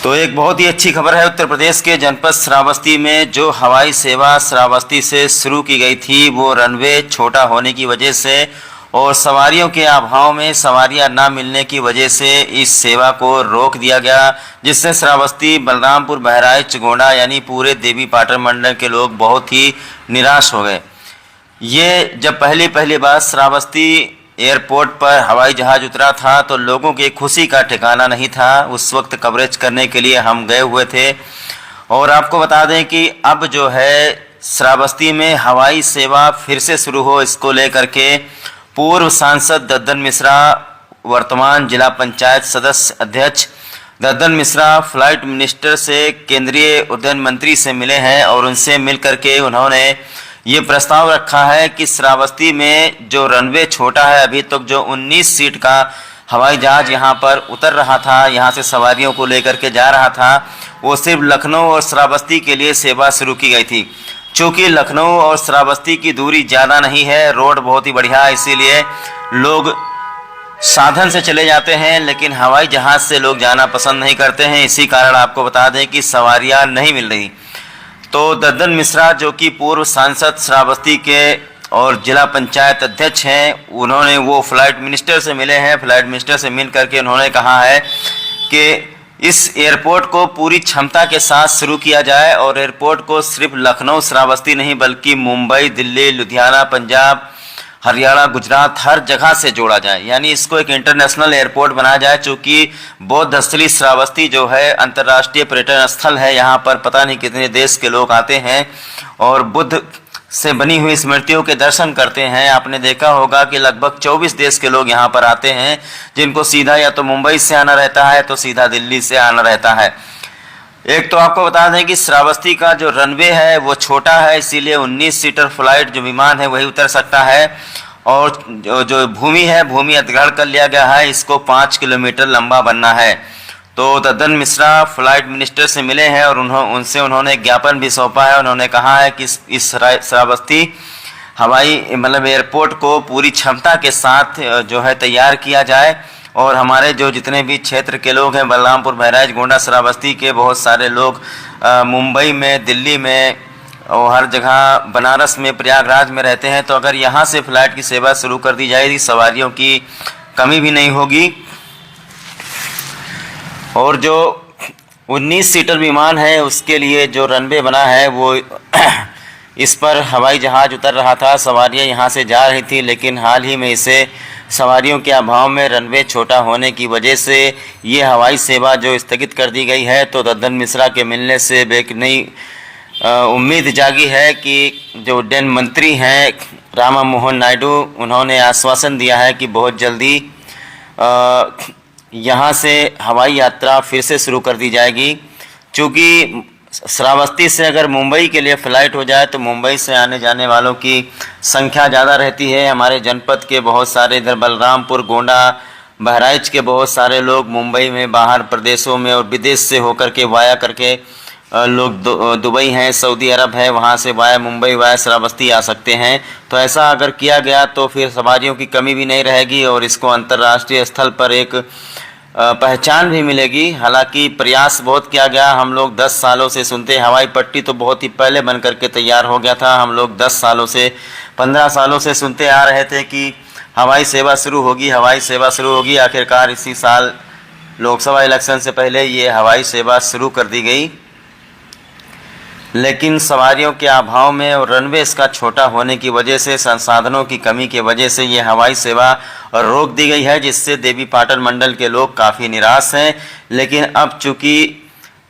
तो एक बहुत ही अच्छी खबर है। उत्तर प्रदेश के जनपद श्रावस्ती में जो हवाई सेवा श्रावस्ती से शुरू की गई थी, वो रनवे छोटा होने की वजह से और सवारियों के अभाव में सवारियां ना मिलने की वजह से इस सेवा को रोक दिया गया, जिससे श्रावस्ती, बलरामपुर, बहराइच, गोंडा यानी पूरे देवी पाटन मंडल के लोग बहुत ही निराश हो गए। ये जब पहली बार श्रावस्ती एयरपोर्ट पर हवाई जहाज़ उतरा था तो लोगों की खुशी का ठिकाना नहीं था। उस वक्त कवरेज करने के लिए हम गए हुए थे और आपको बता दें कि अब जो है श्रावस्ती में हवाई सेवा फिर से शुरू हो, इसको लेकर के पूर्व सांसद दद्दन मिश्रा, वर्तमान जिला पंचायत सदस्य अध्यक्ष दद्दन मिश्रा फ्लाइट मिनिस्टर से, केंद्रीय उड्डयन मंत्री से मिले हैं और उनसे मिल करके उन्होंने ये प्रस्ताव रखा है कि श्रावस्ती में जो रनवे छोटा है, अभी तक जो 19 सीट का हवाई जहाज यहाँ पर उतर रहा था, यहाँ से सवारियों को लेकर के जा रहा था, वो सिर्फ लखनऊ और श्रावस्ती के लिए सेवा शुरू की गई थी। चूँकि लखनऊ और श्रावस्ती की दूरी ज़्यादा नहीं है, रोड बहुत ही बढ़िया है, इसीलिए लोग साधन से चले जाते हैं, लेकिन हवाई जहाज़ से लोग जाना पसंद नहीं करते हैं। इसी कारण आपको बता दें कि सवारियाँ नहीं मिल रही। तो दद्दन मिश्रा जो कि पूर्व सांसद श्रावस्ती के और जिला पंचायत अध्यक्ष हैं, उन्होंने वो फ्लाइट मिनिस्टर से मिले हैं। फ्लाइट मिनिस्टर से मिल करके उन्होंने कहा है कि इस एयरपोर्ट को पूरी क्षमता के साथ शुरू किया जाए और एयरपोर्ट को सिर्फ लखनऊ श्रावस्ती नहीं बल्कि मुंबई, दिल्ली, लुधियाना, पंजाब, हरियाणा, गुजरात हर जगह से जोड़ा जाए, यानी इसको एक इंटरनेशनल एयरपोर्ट बनाया जाए। चूँकि बौद्ध स्थली श्रावस्ती जो है अंतर्राष्ट्रीय पर्यटन स्थल है, यहाँ पर पता नहीं कितने देश के लोग आते हैं और बुद्ध से बनी हुई स्मृतियों के दर्शन करते हैं। आपने देखा होगा कि लगभग 24 देश के लोग यहाँ पर आते हैं, जिनको सीधा या तो मुंबई से आना रहता है तो सीधा दिल्ली से आना रहता है। एक तो आपको बता दें कि श्रावस्ती का जो रनवे है वो छोटा है, इसीलिए 19 सीटर फ्लाइट जो विमान है वही उतर सकता है और जो भूमि है, भूमि अधिग्रहण कर लिया गया है, इसको 5 किलोमीटर लंबा बनना है। तो दद्दन मिश्रा फ्लाइट मिनिस्टर से मिले हैं और उन्होंने ज्ञापन भी सौंपा है। उन्होंने कहा है कि इस श्रावस्ती हवाई एयरपोर्ट को पूरी क्षमता के साथ जो है तैयार किया जाए और हमारे जो जितने भी क्षेत्र के लोग हैं, बलरामपुर, बहराइच, गोंडा, श्रावस्ती के बहुत सारे लोग मुंबई में, दिल्ली में और हर जगह, बनारस में, प्रयागराज में रहते हैं। तो अगर यहाँ से फ्लाइट की सेवा शुरू कर दी जाएगी, सवारियों की कमी भी नहीं होगी और जो 19 सीटर विमान है उसके लिए जो रनवे बना है वो इस पर हवाई जहाज़ उतर रहा था, सवारियाँ यहाँ से जा रही थी, लेकिन हाल ही में इसे सवारियों के अभाव में रनवे छोटा होने की वजह से ये हवाई सेवा जो स्थगित कर दी गई है। तो दद्दन मिश्रा के मिलने से एक नई उम्मीद जागी है कि जो उड्डयन मंत्री हैं रामा मोहन नायडू, उन्होंने आश्वासन दिया है कि बहुत जल्दी यहाँ से हवाई यात्रा फिर से शुरू कर दी जाएगी। चूँकि श्रावस्ती से अगर मुंबई के लिए फ़्लाइट हो जाए तो मुंबई से आने जाने वालों की संख्या ज़्यादा रहती है। हमारे जनपद के बहुत सारे, इधर बलरामपुर, गोंडा, बहराइच के बहुत सारे लोग मुंबई में, बाहर प्रदेशों में और विदेश से होकर के वाया करके लोग दुबई हैं, सऊदी अरब है, वहाँ से वाया मुंबई, वाया श्रावस्ती आ सकते हैं। तो ऐसा अगर किया गया तो फिर सवारियों की कमी भी नहीं रहेगी और इसको अंतर्राष्ट्रीय स्थल पर एक पहचान भी मिलेगी। हालांकि प्रयास बहुत किया गया, हम लोग 10 सालों से सुनते, हवाई पट्टी तो बहुत ही पहले बन करके तैयार हो गया था। हम लोग 10 सालों से, 15 सालों से सुनते आ रहे थे कि हवाई सेवा शुरू होगी, हवाई सेवा शुरू होगी। आखिरकार इसी साल लोकसभा इलेक्शन से पहले ये हवाई सेवा शुरू कर दी गई, लेकिन सवारियों के अभाव में और रनवे इसका छोटा होने की वजह से, संसाधनों की कमी की वजह से ये हवाई सेवा रोक दी गई है, जिससे देवी पाटन मंडल के लोग काफ़ी निराश हैं। लेकिन अब चूँकि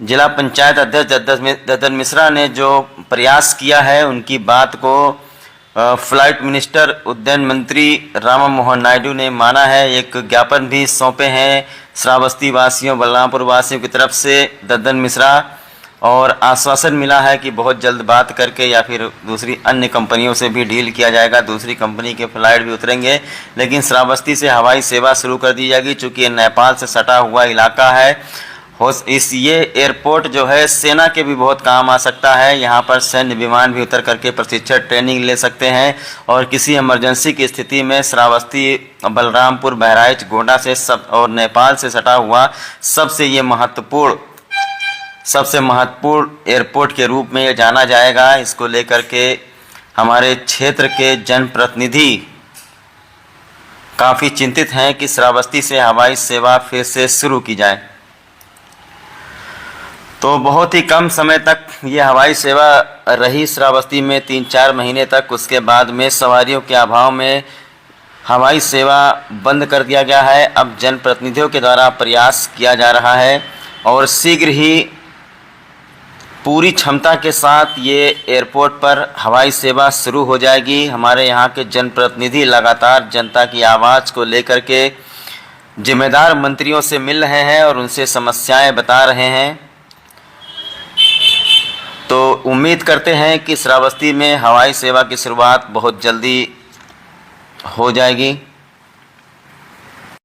जिला पंचायत अध्यक्ष दद्दन मिश्रा ने जो प्रयास किया है, उनकी बात को फ्लाइट मिनिस्टर, उड्डयन मंत्री रामा मोहन नायडू ने माना है। एक ज्ञापन भी सौंपे हैं श्रावस्ती वासियों, बलरामपुर वासियों की तरफ से दद्दन मिश्रा, और आश्वासन मिला है कि बहुत जल्द बात करके या फिर दूसरी अन्य कंपनियों से भी डील किया जाएगा, दूसरी कंपनी के फ्लाइट भी उतरेंगे, लेकिन श्रावस्ती से हवाई सेवा शुरू कर दी जाएगी। चूँकि नेपाल से सटा हुआ इलाका है, ये एयरपोर्ट जो है सेना के भी बहुत काम आ सकता है। यहाँ पर सैन्य विमान भी उतर करके प्रशिक्षण ट्रेनिंग ले सकते हैं और किसी इमरजेंसी की स्थिति में श्रावस्ती, बलरामपुर, बहराइच, गोंडा से सब और नेपाल से सटा हुआ सबसे ये महत्वपूर्ण सबसे महत्वपूर्ण एयरपोर्ट के रूप में ये जाना जाएगा। इसको लेकर के हमारे क्षेत्र के जनप्रतिनिधि काफ़ी चिंतित हैं कि श्रावस्ती से हवाई सेवा फिर से शुरू की जाए। तो बहुत ही कम समय तक ये हवाई सेवा रही श्रावस्ती में, 3-4 महीने तक। उसके बाद में सवारियों के अभाव में हवाई सेवा बंद कर दिया गया है। अब जनप्रतिनिधियों के द्वारा प्रयास किया जा रहा है और शीघ्र ही पूरी क्षमता के साथ ये एयरपोर्ट पर हवाई सेवा शुरू हो जाएगी। हमारे यहाँ के जनप्रतिनिधि लगातार जनता की आवाज़ को लेकर के जिम्मेदार मंत्रियों से मिल रहे हैं और उनसे समस्याएं बता रहे हैं। तो उम्मीद करते हैं कि श्रावस्ती में हवाई सेवा की शुरुआत बहुत जल्दी हो जाएगी।